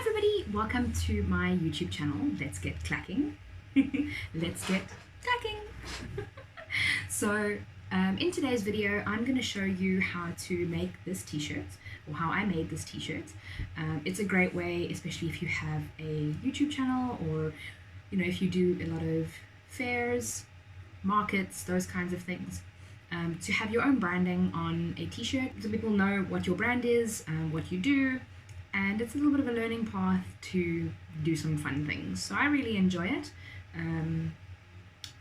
everybody, welcome to my YouTube channel. Let's get clacking. Let's get clacking. So in today's video I'm going to show you how to make this t-shirt, or how I made this t-shirt. It's a great way, especially if you have a YouTube channel, or if you do a lot of fairs, markets, those kinds of things, to have your own branding on a t-shirt so people know what your brand is, what you do. And it's a little bit of a learning path to do some fun things. So I really enjoy it.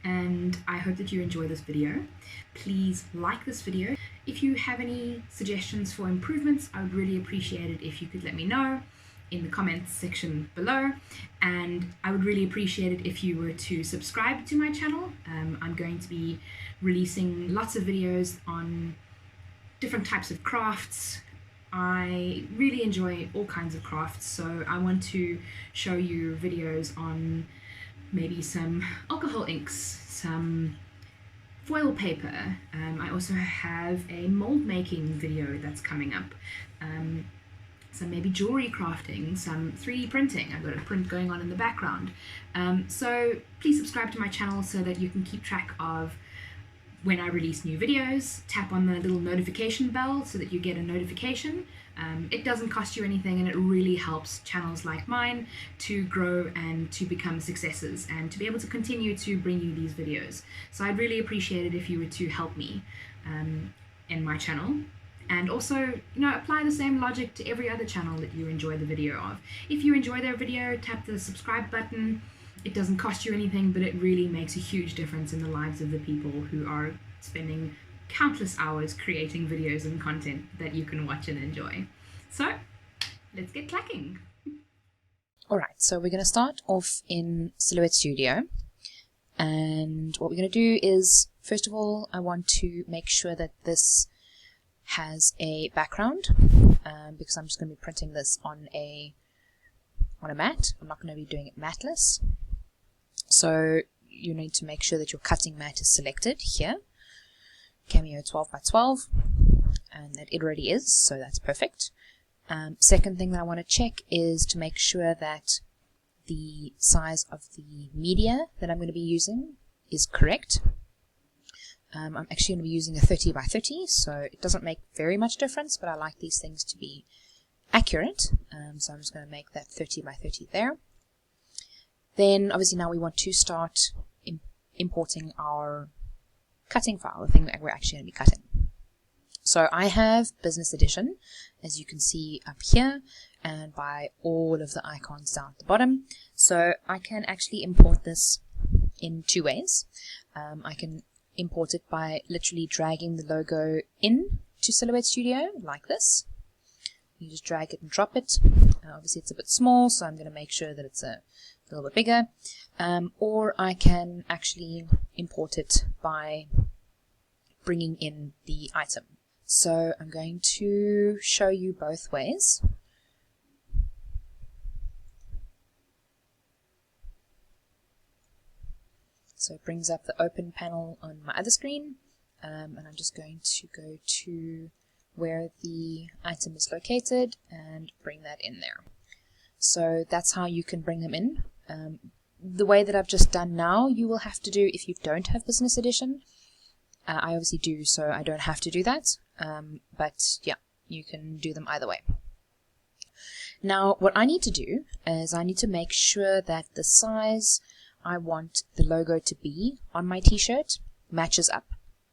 And I hope that you enjoy this video. Please like this video. If you have any suggestions for improvements, I would really appreciate it if you could let me know in the comments section below. And I would really appreciate it if you were to subscribe to my channel. I'm going to be releasing lots of videos on different types of crafts. I really enjoy all kinds of crafts, so I want to show you videos on maybe some alcohol inks, some foil paper. I also have a mold making video that's coming up, some maybe jewelry crafting, some 3D printing. I've got a print going on in the background. So please subscribe to my channel so that you can keep track of when I release new videos. Tap on the little notification bell so that you get a notification. It doesn't cost you anything, and it really helps channels like mine to grow and to become successes and to be able to continue to bring you these videos. So I'd really appreciate it if you were to help me in my channel. And also, apply the same logic to every other channel that you enjoy the video of. If you enjoy their video, tap the subscribe button. It doesn't cost you anything, but it really makes a huge difference in the lives of the people who are spending countless hours creating videos and content that you can watch and enjoy. So, let's get clacking. Alright, so we're going to start off in Silhouette Studio. And what we're going to do is, first of all, I want to make sure that this has a background, because I'm just going to be printing this on a mat. I'm not going to be doing it matless. So you need to make sure that your cutting mat is selected here, Cameo 12x12, and that it already is, so that's perfect. Second thing that I want to check is to make sure that the size of the media that I'm going to be using is correct. I'm actually going to be using a 30x30, so it doesn't make very much difference, but I like these things to be accurate, so I'm just going to make that 30x30 there. Then obviously now we want to start importing our cutting file, the thing that we're actually going to be cutting. So I have Business Edition, as you can see up here, and by all of the icons down at the bottom. So I can actually import this in two ways. I can import it by literally dragging the logo in to Silhouette Studio like this. You just drag it and drop it. Obviously it's a bit small, so I'm going to make sure that it's a little bit bigger. Or I can actually import it by bringing in the item. So I'm going to show you both ways. So it brings up the open panel on my other screen, and I'm just going to go to where the item is located and bring that in there. So that's how you can bring them in. The way that I've just done now, you will have to do if you don't have Business Edition. I obviously do, so I don't have to do that. But yeah, you can do them either way. Now, what I need to do is I need to make sure that the size I want the logo to be on my t-shirt matches up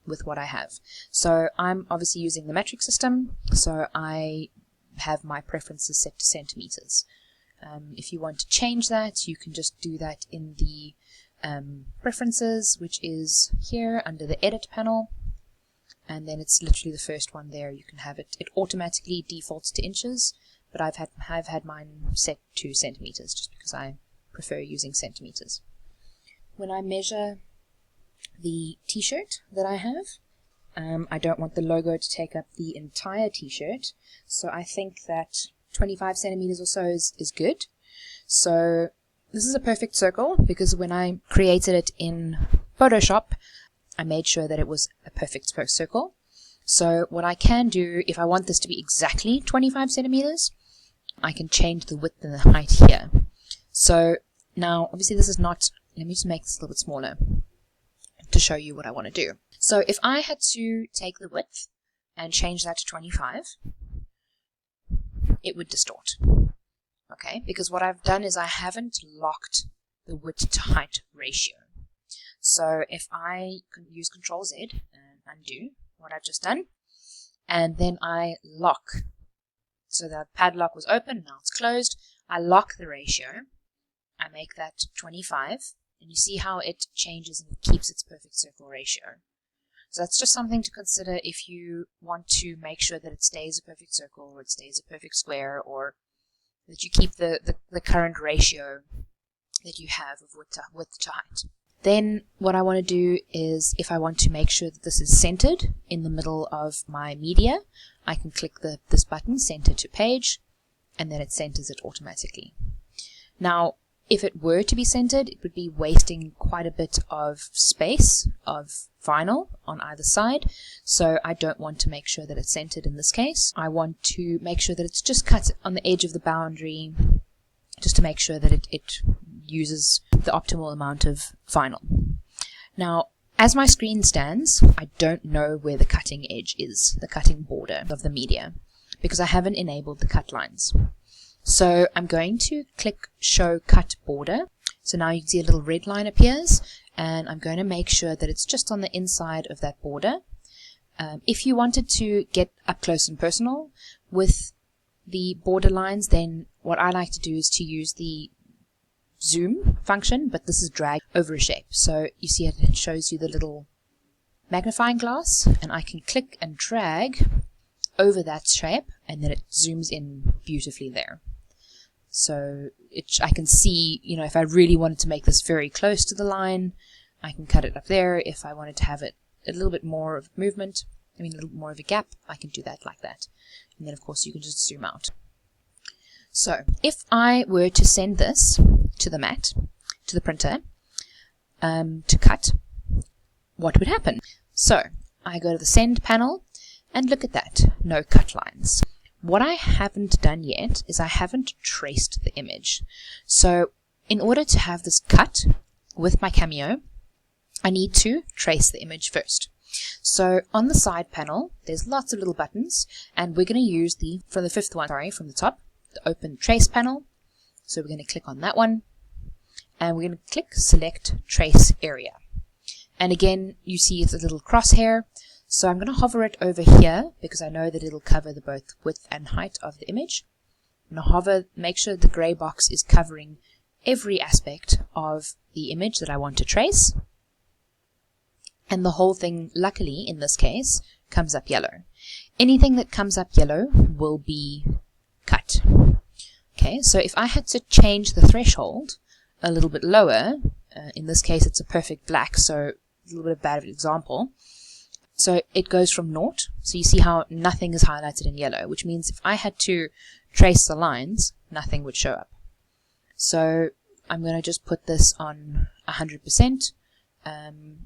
with what I have. So I'm obviously using the metric system, so I have my preferences set to centimeters. If you want to change that, you can just do that in the preferences, which is here under the edit panel, and then it's literally the first one there. You can have it automatically defaults to inches, but I've had mine set to centimeters just because I prefer using centimeters. When I measure the t-shirt that I have, I don't want the logo to take up the entire t-shirt, so I think that 25 centimeters or so is good. So this is a perfect circle because when I created it in Photoshop, I made sure that it was a perfect circle. So what I can do, if I want this to be exactly 25 centimeters, I can change the width and the height here. So now, obviously this is not, let me just make this a little bit smaller to show you what I want to do. So if I had to take the width and change that to 25, it would distort. Okay, because what I've done is I haven't locked the width to height ratio. So if I can use Control Z and undo what I've just done, and then I lock, so the padlock was open, now it's closed, I lock the ratio, I make that 25, and you see how it changes and it keeps its perfect circle ratio. So that's just something to consider if you want to make sure that it stays a perfect circle, or it stays a perfect square, or that you keep the current ratio that you have of width to height. Then what I want to do is, if I want to make sure that this is centered in the middle of my media, I can click this button, Center to Page, and then it centers it automatically. Now, if it were to be centered, it would be wasting quite a bit of space of vinyl on either side, so I don't want to make sure that it's centered in this case. I want to make sure that it's just cut on the edge of the boundary, just to make sure that it uses the optimal amount of vinyl. Now, as my screen stands, I don't know where the cutting edge is, the cutting border of the media, because I haven't enabled the cut lines. So I'm going to click Show Cut Border. So now you can see a little red line appears, and I'm going to make sure that it's just on the inside of that border. If you wanted to get up close and personal with the border lines, then what I like to do is to use the zoom function, but this is drag over a shape. So you see it shows you the little magnifying glass, and I can click and drag over that shape, and then it zooms in beautifully there. So I can see, you know, if I really wanted to make this very close to the line, I can cut it up there. If I wanted to have it a little bit more of movement, a little more of a gap, I can do that like that. And then, of course, you can just zoom out. So if I were to send this to the mat, to the printer, to cut, what would happen? So I go to the Send panel, and look at that, no cut lines. What I haven't done yet is I haven't traced the image. So in order to have this cut with my Cameo, I need to trace the image first. So on the side panel, there's lots of little buttons, and we're going to use from the fifth one, from the top, the Open Trace panel. So we're going to click on that one, and we're going to click Select Trace Area. And again, you see it's a little crosshair. So I'm going to hover it over here because I know that it'll cover the both width and height of the image. I'm going to hover, make sure the gray box is covering every aspect of the image that I want to trace. And the whole thing, luckily in this case, comes up yellow. Anything that comes up yellow will be cut. Okay, so if I had to change the threshold a little bit lower, in this case it's a perfect black, so a little bit of bad example. So it goes from 0, so you see how nothing is highlighted in yellow, which means if I had to trace the lines, nothing would show up. So I'm going to just put this on 100%, and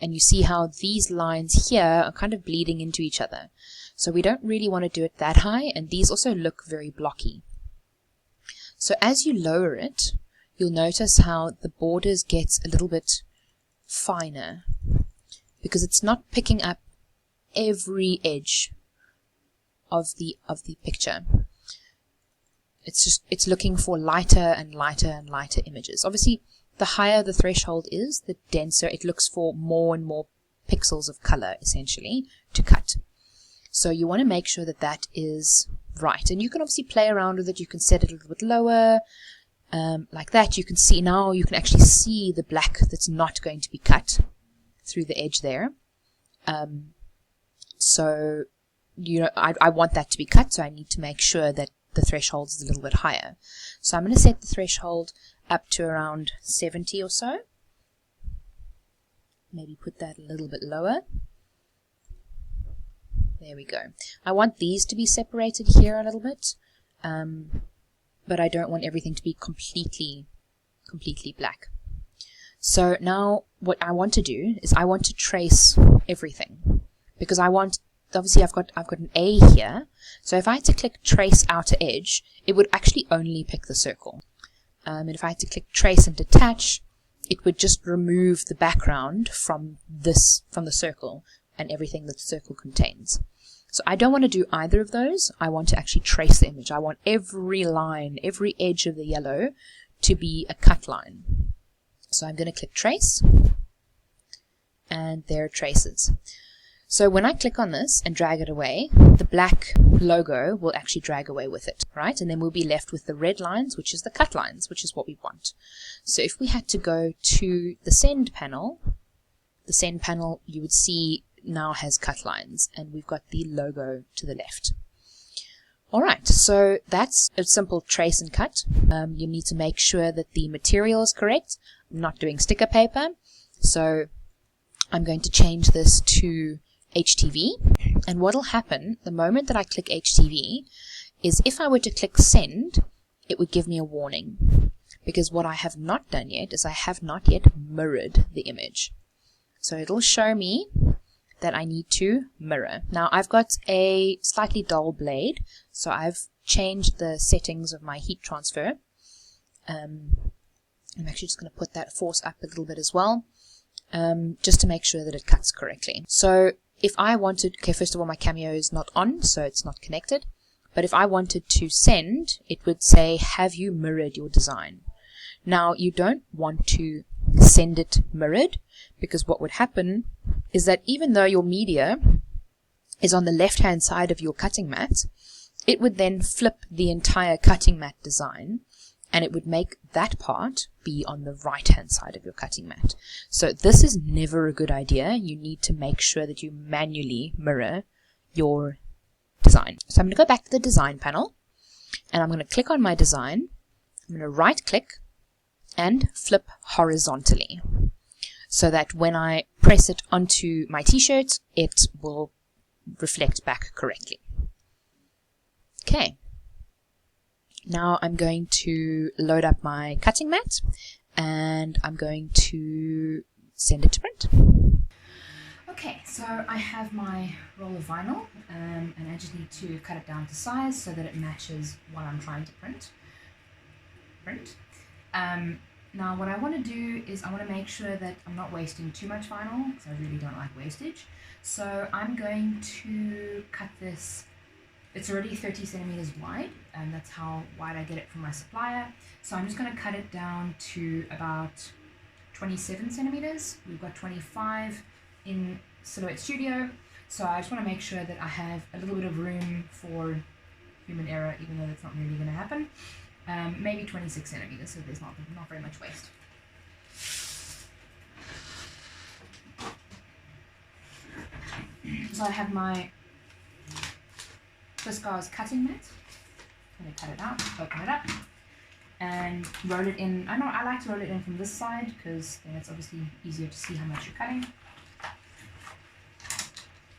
you see how these lines here are kind of bleeding into each other. So we don't really want to do it that high, and these also look very blocky. So as you lower it, you'll notice how the borders gets a little bit finer, because it's not picking up every edge of the picture. It's looking for lighter and lighter and lighter images. Obviously, the higher the threshold is, the denser it looks for more and more pixels of color, essentially, to cut. So you want to make sure that that is right. And you can obviously play around with it. You can set it a little bit lower, like that. You can see now, you can actually see the black that's not going to be cut through the edge there. So, you know, I want that to be cut, so I need to make sure that the threshold is a little bit higher. So I'm going to set the threshold up to around 70 or so. Maybe put that a little bit lower. There we go. I want these to be separated here a little bit, but I don't want everything to be completely black. So now what I want to do is I want to trace everything, because I want obviously I've got an A here. So if I had to click trace outer edge, it would actually only pick the circle. And if I had to click trace and detach, it would just remove the background from the circle and everything that the circle contains. So I don't want to do either of those. I want to actually trace the image. I want every line, every edge of the yellow to be a cut line. So I'm going to click trace, and there it traces. So when I click on this and drag it away, the black logo will actually drag away with it, right? And then we'll be left with the red lines, which is the cut lines, which is what we want. So if we had to go to the send panel you would see now has cut lines, and we've got the logo to the left. Alright, so that's a simple trace and cut. You need to make sure that the material is correct. I'm not doing sticker paper, so I'm going to change this to HTV, and what will happen the moment that I click HTV is if I were to click send, it would give me a warning, because what I have not done yet is I have not yet mirrored the image. So it'll show me that I need to mirror. Now I've got a slightly dull blade, so I've changed the settings of my heat transfer. I'm actually just going to put that force up a little bit as well, just to make sure that it cuts correctly. So if I wanted, okay, first of all my Cameo is not on, so it's not connected, but if I wanted to send, it would say, have you mirrored your design? Now you don't want to send it mirrored, because what would happen is that even though your media is on the left hand side of your cutting mat, it would then flip the entire cutting mat design, and it would make that part be on the right hand side of your cutting mat. So this is never a good idea. You need to make sure that you manually mirror your design. So I'm going to go back to the design panel, and I'm going to click on my design. I'm going to right click and flip horizontally, so that when I press it onto my t-shirt, it will reflect back correctly. Okay. Now I'm going to load up my cutting mat, and I'm going to send it to print. Okay, so I have my roll of vinyl, and I just need to cut it down to size so that it matches what I'm trying to print. Now what I want to do is I want to make sure that I'm not wasting too much vinyl, because I really don't like wastage. So I'm going to cut this. It's already 30 centimeters wide, and that's how wide I get it from my supplier. So I'm just going to cut it down to about 27 centimeters. We've got 25 in Silhouette Studio, so I just want to make sure that I have a little bit of room for human error, even though that's not really going to happen. Maybe 26 centimeters, so there's not very much waste. So I have my Viscose cutting mat. I'm going to cut it out, open it up, and roll it in. I like to roll it in from this side, because then it's obviously easier to see how much you're cutting.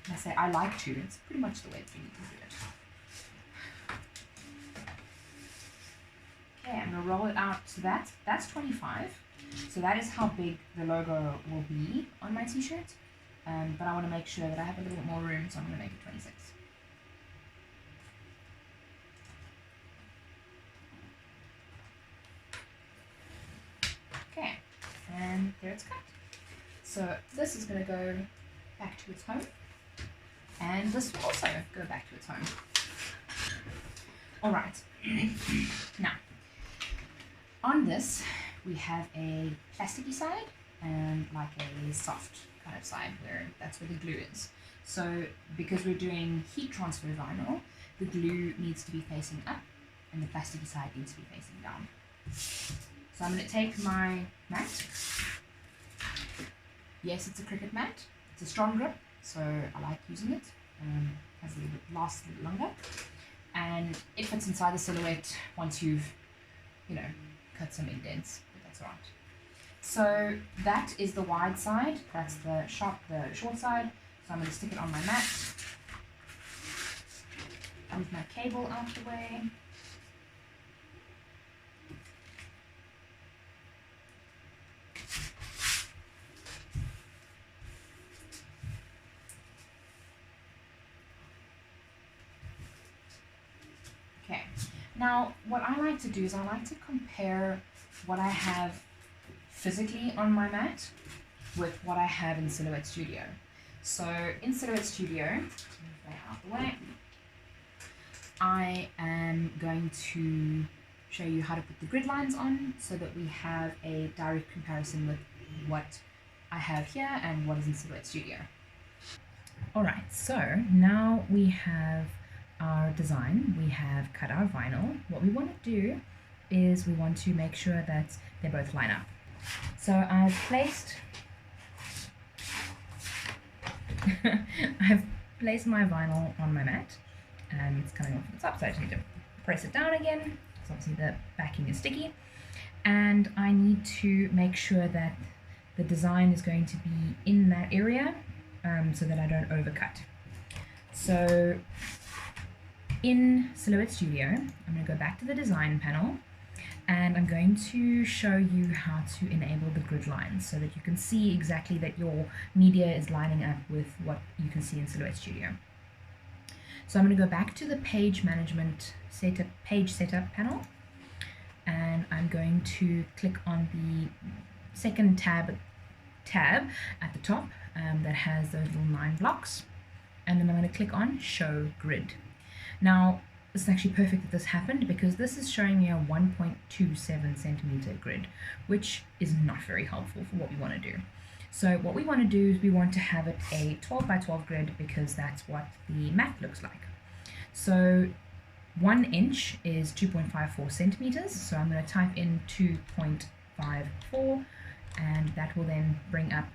And I say I like to, it's pretty much the way that you need to do it. Okay, I'm going to roll it out to that. That's 25. So that is how big the logo will be on my t-shirt. But I want to make sure that I have a little bit more room, so I'm going to make it 26. Okay, and there it's cut. So this is going to go back to its home, and this will also go back to its home. Alright, now on this we have a plasticky side and like a soft kind of side, where that's where the glue is. So because we're doing heat transfer vinyl, the glue needs to be facing up and the plasticky side needs to be facing down. So I'm going to take my mat. Yes, it's a Cricut mat. It's a strong grip, so I like using it. Has a little bit, lasts a little longer, and it fits inside the silhouette once you've, cut some indents. But that's alright. So that is the wide side. That's the short side. So I'm going to stick it on my mat. Move my cable out the way. Now, what I like to do is I like to compare what I have physically on my mat with what I have in Silhouette Studio. So in Silhouette Studio, move that out the way, I am going to show you how to put the grid lines on so that we have a direct comparison with what I have here and what is in Silhouette Studio. Alright, so now we have our design, we have cut our vinyl. What we want to do is we want to make sure that they both line up. So I've placed my vinyl on my mat, and it's coming off the top, so I just need to press it down again, because obviously the backing is sticky, and I need to make sure that the design is going to be in that area so that I don't overcut. So in Silhouette Studio, I'm going to go back to the design panel, and I'm going to show you how to enable the grid lines so that you can see exactly that your media is lining up with what you can see in Silhouette Studio. So I'm going to go back to the page setup panel, and I'm going to click on the second tab at the top that has those little 9 blocks, and then I'm going to click on show grid. Now this is actually perfect that this happened, because this is showing me a 1.27 centimeter grid, which is not very helpful for what we want to do. So what we want to do is we want to have it a 12 by 12 grid, because that's what the mat looks like. So 1 inch is 2.54 centimeters, so I'm going to type in 2.54, and that will then bring up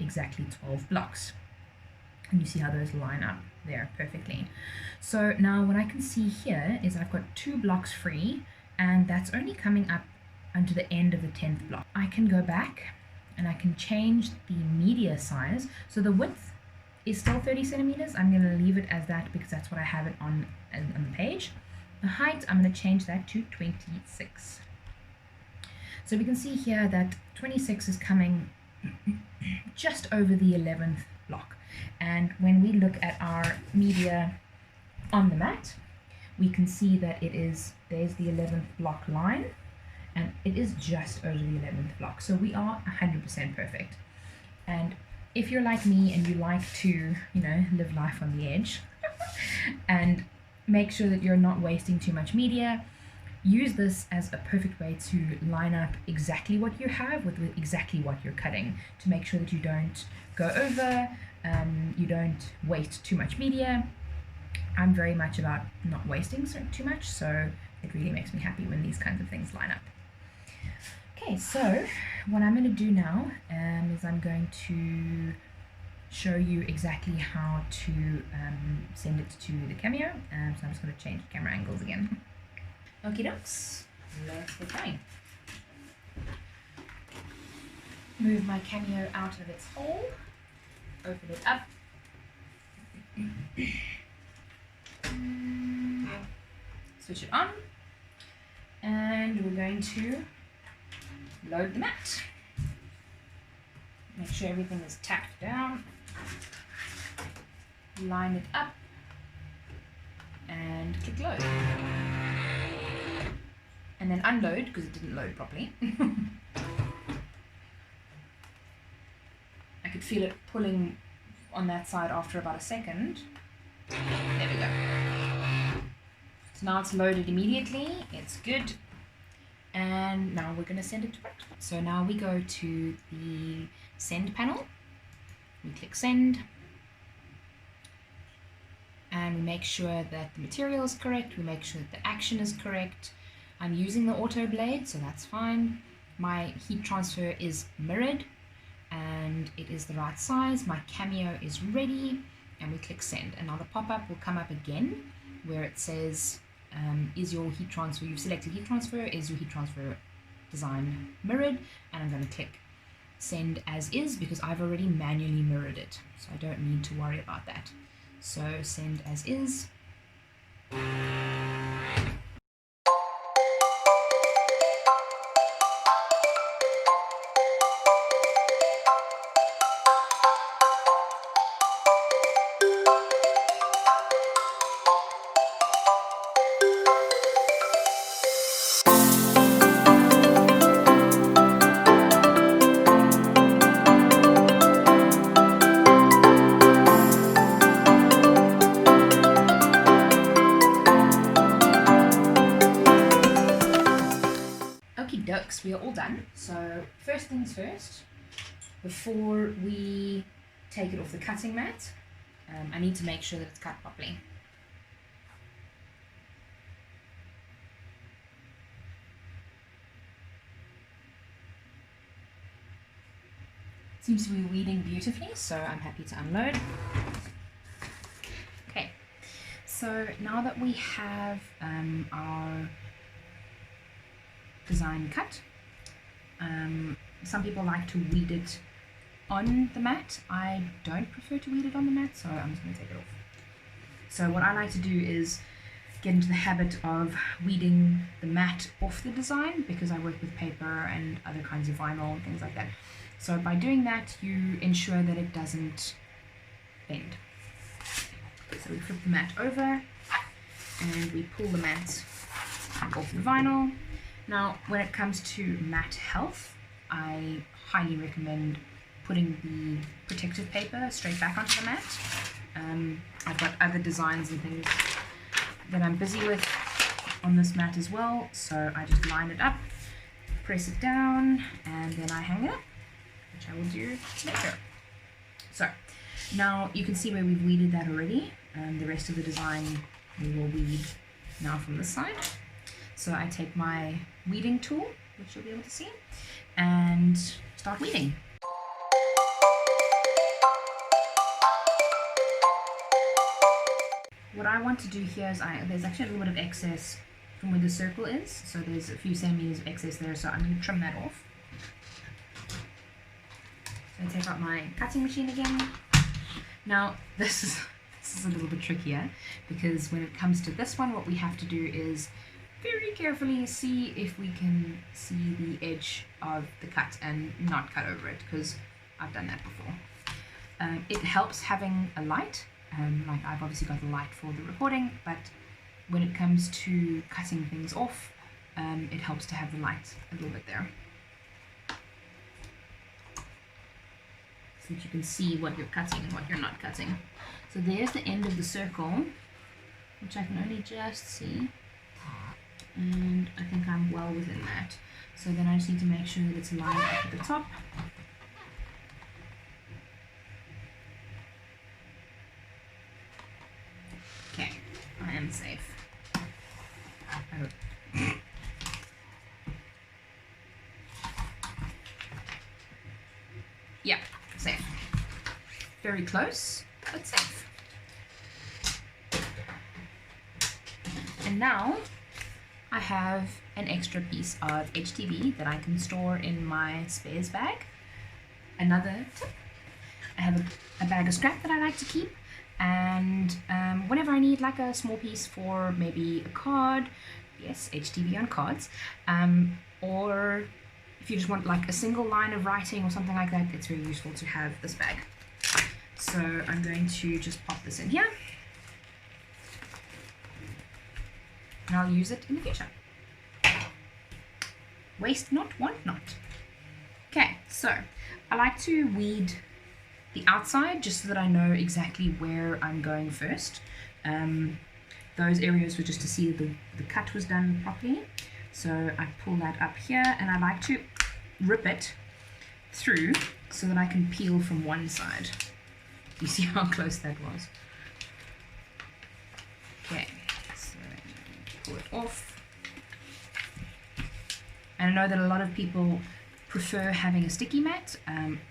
exactly 12 blocks. And you see how those line up there perfectly. So now what I can see here is I've got 2 blocks free, and that's only coming up onto the end of the 10th block. I can go back and I can change the media size. So the width is still 30 centimeters. I'm going to leave it as that because that's what I have it on the page. The height, I'm going to change that to 26. So we can see here that 26 is coming just over the 11th block. And when we look at our media on the mat, we can see that there's the 11th block line, and it is just over the 11th block. So we are 100% perfect. And if you're like me and you like to, live life on the edge and make sure that you're not wasting too much media, use this as a perfect way to line up exactly what you have with exactly what you're cutting, to make sure that you don't go over, you don't waste too much media. I'm very much about not wasting too much, so it really makes me happy when these kinds of things line up. Okay, so what I'm going to do now is I'm going to show you exactly how to send it to the Cameo. So I'm just going to change the camera angles again. Okie dokes, let's get going. Move my Cameo out of its hole, open it up, switch it on, and we're going to load the mat. Make sure everything is tacked down, line it up, and click load. And then unload because it didn't load properly. I could feel it pulling on that side after about a second. There we go. So now it's loaded immediately, it's good. And now we're going to send it to print. So now we go to the send panel, we click send, and we make sure that the material is correct, we make sure that the action is correct. I'm using the auto blade, so that's fine. My heat transfer is mirrored and it is the right size. My Cameo is ready, and we click send. And now the pop-up will come up again where it says, is your heat transfer, you've selected heat transfer, is your heat transfer design mirrored? And I'm going to click send as is because I've already manually mirrored it, so I don't need to worry about that. So send as is. Okie dokes, we are all done. So first things first, before we take it off the cutting mat, I need to make sure that it's cut properly. Seems to be weeding beautifully, so I'm happy to unload. Okay, so now that we have our design cut, some people like to weed it on the mat. I don't prefer to weed it on the mat, so I'm just going to take it off. So what I like to do is get into the habit of weeding the mat off the design, because I work with paper and other kinds of vinyl and things like that. So by doing that, you ensure that it doesn't bend. So we flip the mat over and we pull the mat off the vinyl. Now, when it comes to mat health, I highly recommend putting the protective paper straight back onto the mat. I've got other designs and things that I'm busy with on this mat as well, so I just line it up, press it down, and then I hang it up, which I will do later. So now you can see where we've weeded that already, and the rest of the design we will weed now from this side. So I take my weeding tool, which you'll be able to see, and start weeding. What I want to do here is there's actually a little bit of excess from where the circle is, so there's a few centimeters of excess there, so I'm going to trim that off. So I take out my cutting machine again. Now this is a little bit trickier, because when it comes to this one, what we have to do is very carefully see if we can see the edge of the cut and not cut over it, because I've done that before. It helps having a light, like I've obviously got the light for the recording, but when it comes to cutting things off, it helps to have the light a little bit there, so that you can see what you're cutting and what you're not cutting. So there's the end of the circle, which I can only just see, and I think I'm well within that. So then I just need to make sure that it's lined up at the top. Okay, I am safe. Oh. Yeah, safe. Very close, but safe. And now I have an extra piece of HTV that I can store in my spares bag. Another tip, I have a bag of scrap that I like to keep, and whenever I need like a small piece for maybe a card, yes, HTV on cards, or if you just want like a single line of writing or something like that, it's very useful to have this bag. So I'm going to just pop this in here, and I'll use it in the future. Waste not, want not. Okay, so I like to weed the outside just so that I know exactly where I'm going first. Those areas were just to see that the cut was done properly. So I pull that up here, and I like to rip it through so that I can peel from one side. You see how close that was? Okay, so pull it off. And I know that a lot of people prefer having a sticky mat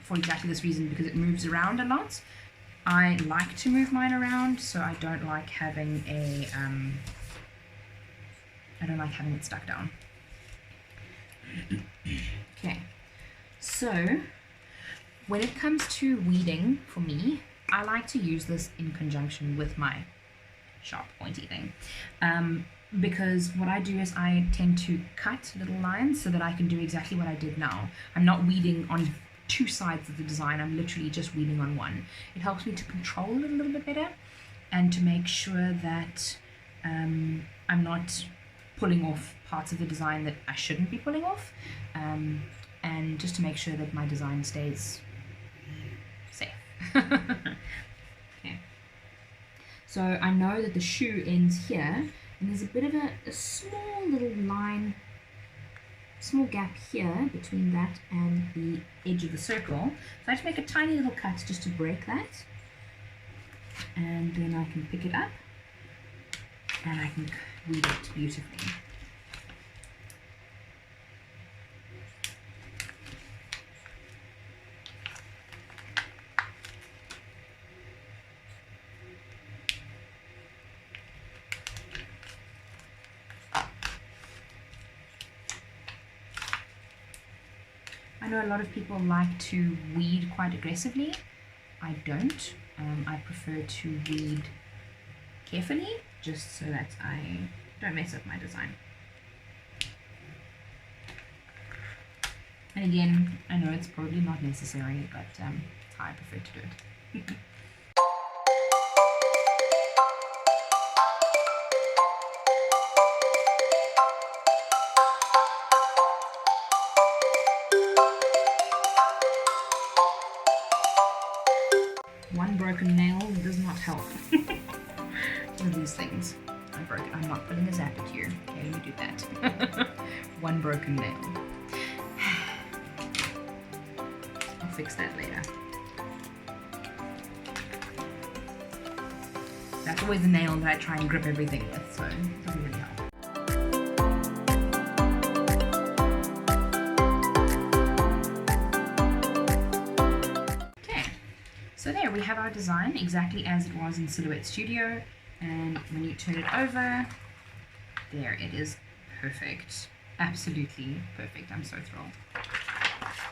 for exactly this reason, because it moves around a lot. I like to move mine around, so I don't like having a I don't like having it stuck down. Okay, so when it comes to weeding, for me, I like to use this in conjunction with my sharp pointy thing. Because what I do is I tend to cut little lines so that I can do exactly what I did now. I'm not weeding on two sides of the design, I'm literally just weeding on one. It helps me to control it a little bit better, and to make sure that I'm not pulling off parts of the design that I shouldn't be pulling off, and just to make sure that my design stays safe. Okay. So I know that the shoe ends here, and there's a bit of a small little line small gap here between that and the edge of the circle. So I have to make a tiny little cut just to break that. And then I can pick it up and I can weave it beautifully. I know a lot of people like to weed quite aggressively. I don't. I prefer to weed carefully, just so that I don't mess up my design. And again, I know it's probably not necessary, but it's how I prefer to do it. One broken nail does not help. One of these things. I broke it. I'm not putting a zap at you. Okay, let me do that. One broken nail. I'll fix that later. That's always the nail that I try and grip everything with, so it doesn't really help. So there we have our design exactly as it was in Silhouette Studio, and when you turn it over, there it is, perfect, absolutely perfect. I'm so thrilled.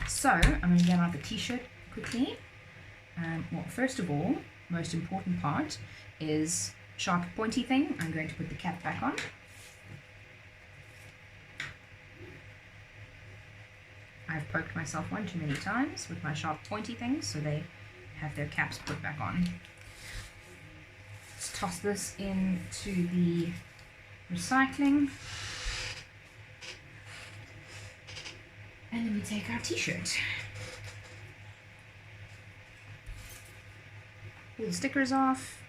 So I'm going to get out the t-shirt quickly. Well, first of all, most important part is sharp pointy thing. I'm going to put the cap back on. I've poked myself one too many times with my sharp pointy things, so they have their caps put back on. Let's toss this into the recycling. And then we take our t-shirt. Pull the stickers off.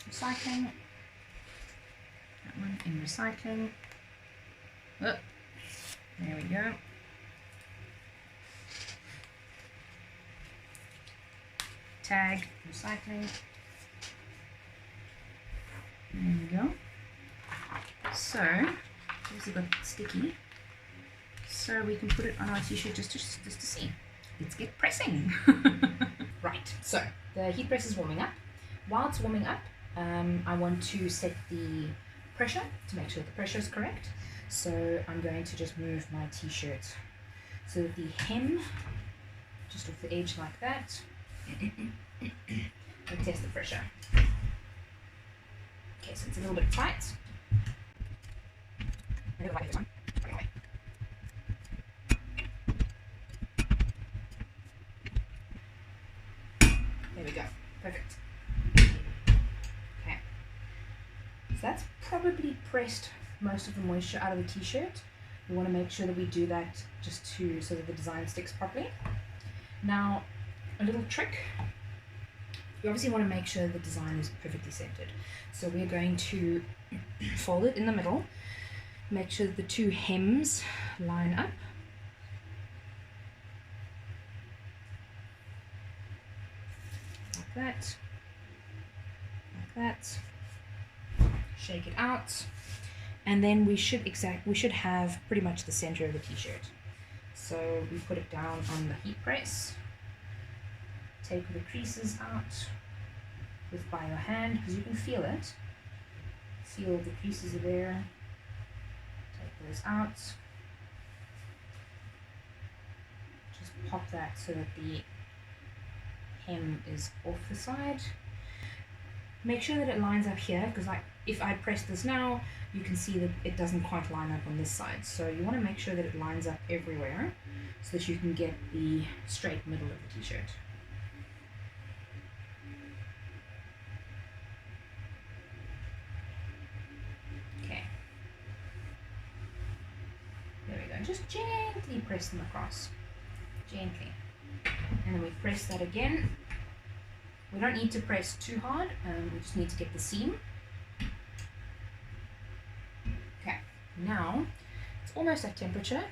Recycling. That one in recycling. Oh, there we go. Tag, recycling. There we go. So, obviously got sticky. So we can put it on our t-shirt just to see. Let's get pressing. Right, so the heat press is warming up. While it's warming up, I want to set the pressure to make sure the pressure is correct. So I'm going to just move my t-shirt so that the hem, just off the edge like that, and test the pressure. Okay, so it's a little bit tight. There we go. Perfect. Okay. So that's probably pressed most of the moisture out of the t-shirt. We want to make sure that we do that just so that the design sticks properly. Now, a little trick. You obviously want to make sure the design is perfectly centered. So we're going to fold it in the middle, make sure that the two hems line up. Like that. Like that. Shake it out. And then we should have pretty much the center of the t-shirt. So we put it down on the heat press. Take the creases out by your hand, because you can feel it. Feel the creases are there. Take those out. Just pop that so that the hem is off the side. Make sure that it lines up here, because like if I press this now, you can see that it doesn't quite line up on this side. So you want to make sure that it lines up everywhere so that you can get the straight middle of the t-shirt. Okay. There we go. Just gently press them across. Gently. And then we press that again. We don't need to press too hard, we just need to get the seam. Okay, Now it's almost at temperature,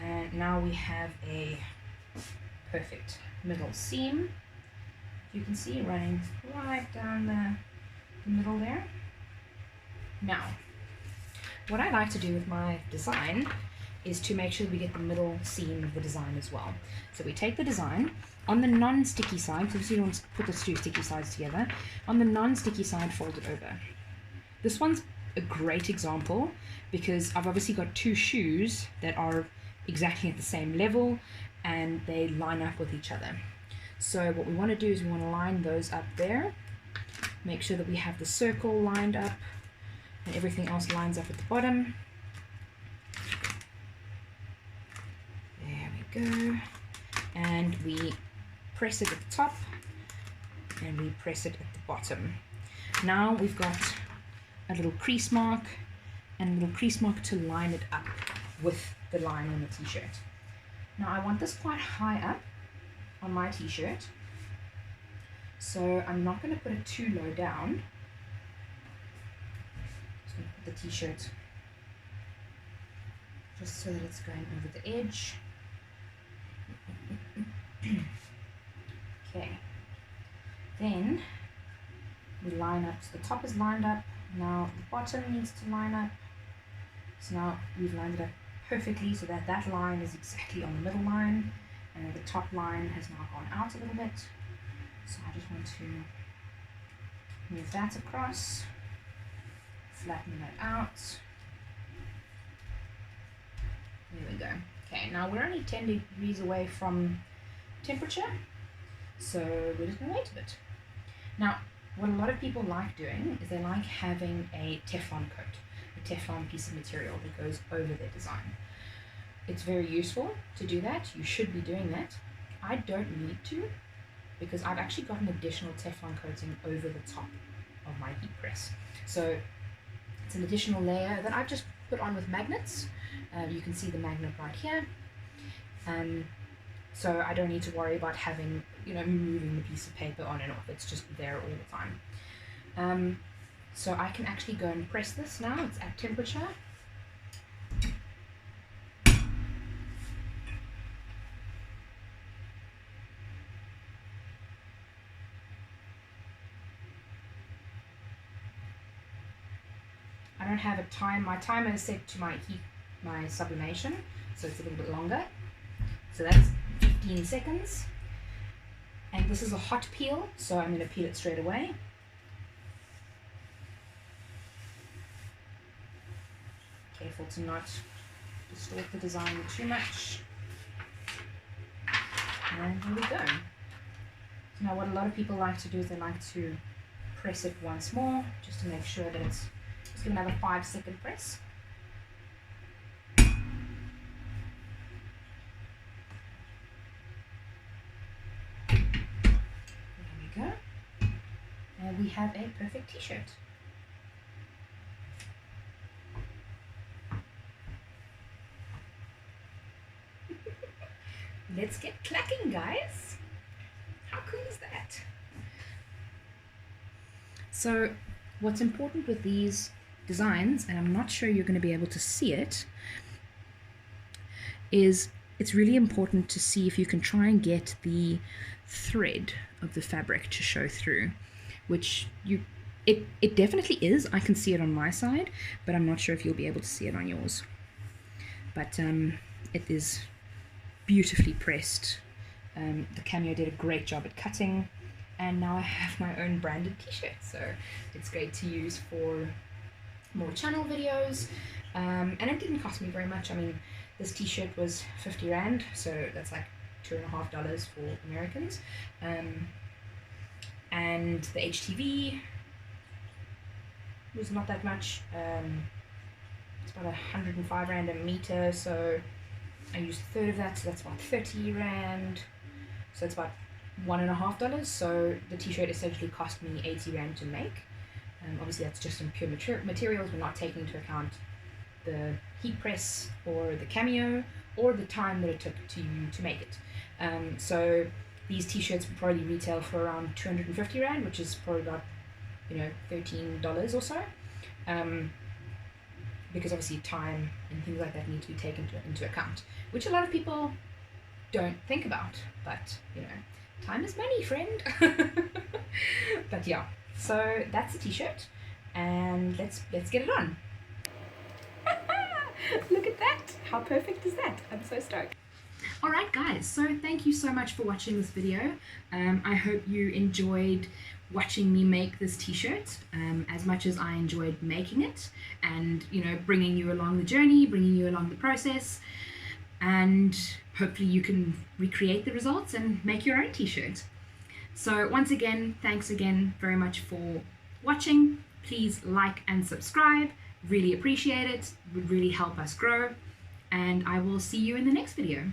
and now we have a perfect middle seam. You can see running right down the middle there. Now, what I like to do with my design is to make sure we get the middle seam of the design as well. So we take the design on the non-sticky side, so you don't want to put the two sticky sides together. On the non-sticky side, fold it over. This one's a great example because I've obviously got two shoes that are exactly at the same level and they line up with each other. So what we want to do is we want to line those up there, make sure that we have the circle lined up and everything else lines up at the bottom. There we go. And we press it at the top and we press it at the bottom. Now we've got a little crease mark and a little crease mark to line it up with the line on the t-shirt. Now I want this quite high up on my t-shirt, so I'm not going to put it too low down. Just going to put the t-shirt just so that it's going over the edge. Okay, then we line up, so the top is lined up, now the bottom needs to line up. So now we've lined it up perfectly so that that line is exactly on the middle line, and then the top line has now gone out a little bit. So I just want to move that across, flatten that out. There we go. Okay, now we're only 10 degrees away from temperature, so we're just going to wait a bit. Now, what a lot of people like doing is they like having a Teflon coat, a Teflon piece of material that goes over their design. It's very useful to do that. You should be doing that. I don't need to because I've actually got an additional Teflon coating over the top of my heat press. So it's an additional layer that I've just put on with magnets. You can see the magnet right here. So I don't need to worry about having, moving the piece of paper on and off. It's just there all the time. So I can actually go and press this now. It's at temperature. I don't have a time. My timer is set to my sublimation, so it's a little bit longer. So that's 15 seconds. And this is a hot peel, so I'm going to peel it straight away. Careful to not distort the design too much. And here we go. So now what a lot of people like to do is they like to press it once more, just to make sure that it's just give another 5-second press. And we have a perfect t-shirt. Let's get clacking, guys. How cool is that? So what's important with these designs, and I'm not sure you're going to be able to see it, is it's really important to see if you can try and get the thread of the fabric to show through, which it definitely is. I can see it on my side, but I'm not sure if you'll be able to see it on yours. But it is beautifully pressed. The cameo did a great job at cutting, and now I have my own branded t-shirt, so it's great to use for more channel videos. And it didn't cost me very much. I mean, this t-shirt was 50 Rand, so that's like $2.50 for Americans. And the HTV was not that much. It's about 105 Rand a meter, so I used a third of that, so that's about 30 Rand. So it's about $1.50. So the t-shirt essentially cost me 80 Rand to make. Obviously that's just in pure materials. We're not taking into account the heat press or the cameo or the time that it took to make it. So these t-shirts would probably retail for around 250 Rand, which is probably about $13 or so. because obviously time and things like that need to be taken into account, which a lot of people don't think about. But you know, time is money, friend. But yeah, so that's the t-shirt, and let's get it on. Look at that, how perfect is that? I'm so stoked. Alright guys, so thank you so much for watching this video. I hope you enjoyed watching me make this t-shirt as much as I enjoyed making it, and you know, bringing you along the journey, bringing you along the process, and hopefully you can recreate the results and make your own t-shirt. So once again, thanks again very much for watching. Please like and subscribe, really appreciate it, would really help us grow, and I will see you in the next video.